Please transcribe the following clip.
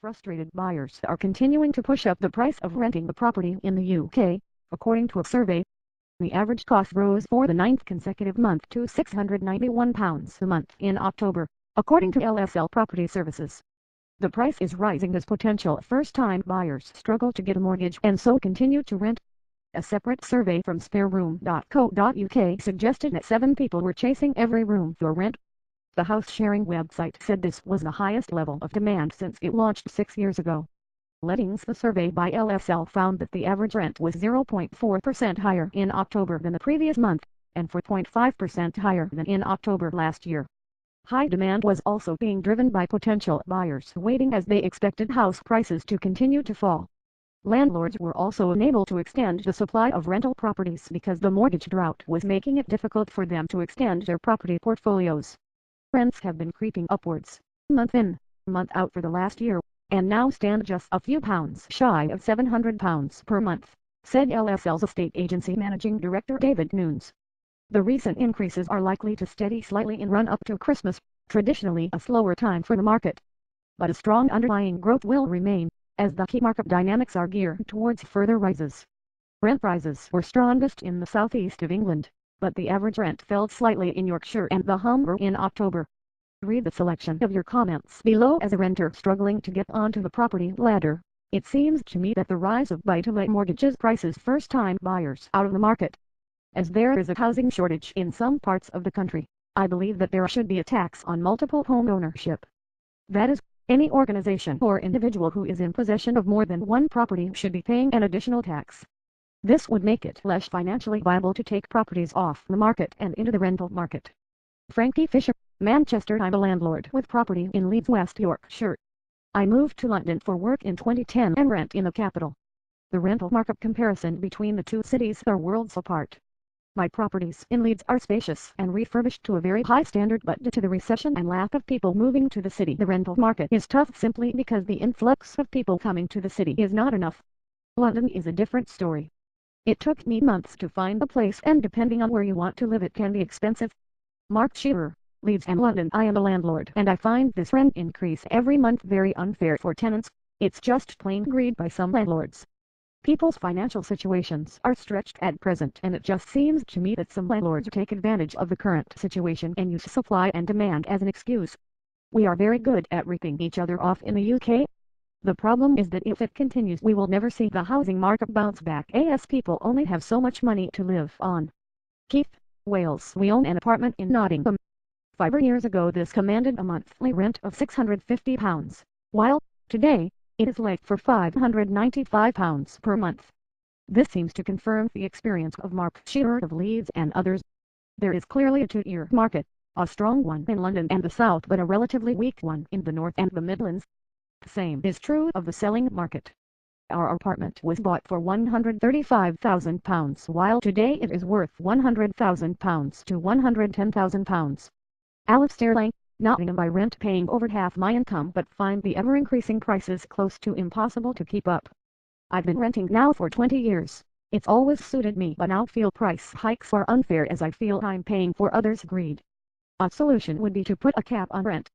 frustrated buyers are continuing to push up the price of renting the property in the UK, according to a survey. The average cost rose for the ninth consecutive month to £691 a month in October, according to LSL Property Services. The price is rising as potential first-time buyers struggle to get a mortgage and so continue to rent. A separate survey from spareroom.co.uk suggested that 7 people were chasing every room for rent. The house-sharing website said this was the highest level of demand since it launched 6 years ago. Lettings. The survey by LSL found that the average rent was 0.4% higher in October than the previous month, and 4.5% higher than in October last year. High demand was also being driven by potential buyers waiting as they expected house prices to continue to fall. Landlords were also unable to extend the supply of rental properties because the mortgage drought was making it difficult for them to extend their property portfolios. Rents have been creeping upwards, month in, month out for the last year, and now stand just a few pounds shy of £700 per month, said LSL's estate agency managing director David Nunes. The recent increases are likely to steady slightly in run-up to Christmas, traditionally a slower time for the market. But a strong underlying growth will remain, as the key market dynamics are geared towards further rises. Rent rises were strongest in the southeast of England, but the average rent fell slightly in Yorkshire and the Humber in October. Read the selection of your comments below. As a renter struggling to get onto the property ladder, it seems to me that the rise of buy-to-let mortgages prices first-time buyers out of the market. As there is a housing shortage in some parts of the country, I believe that there should be a tax on multiple home ownership. That is, any organization or individual who is in possession of more than one property should be paying an additional tax. This would make it less financially viable to take properties off the market and into the rental market. Frankie Fisher, Manchester. I'm a landlord with property in Leeds, West Yorkshire. I moved to London for work in 2010 and rent in the capital. The rental market comparison between the two cities are worlds apart. My properties in Leeds are spacious and refurbished to a very high standard, but due to the recession and lack of people moving to the city, the rental market is tough simply because the influx of people coming to the city is not enough. London is a different story. It took me months to find a place, and depending on where you want to live it can be expensive. Mark Shearer, Leeds and London. I am a landlord and I find this rent increase every month very unfair for tenants. It's just plain greed by some landlords. People's financial situations are stretched at present, and it just seems to me that some landlords take advantage of the current situation and use supply and demand as an excuse. We are very good at ripping each other off in the UK. The problem is that if it continues, we will never see the housing market bounce back, as people only have so much money to live on. Keith, Wales. We own an apartment in Nottingham. 5 years ago this commanded a monthly rent of £650, while, today, it is let for £595 per month. This seems to confirm the experience of Mark Shearer of Leeds and others. There is clearly a two-tier market, a strong one in London and the South but a relatively weak one in the North and the Midlands. The same is true of the selling market. Our apartment was bought for £135,000 while today it is worth £100,000 to £110,000. Alistair Lang, Nottingham. I rent paying over half my income but find the ever-increasing prices close to impossible to keep up. I've been renting now for 20 years. It's always suited me but now feel price hikes are unfair as I feel I'm paying for others' greed. A solution would be to put a cap on rent.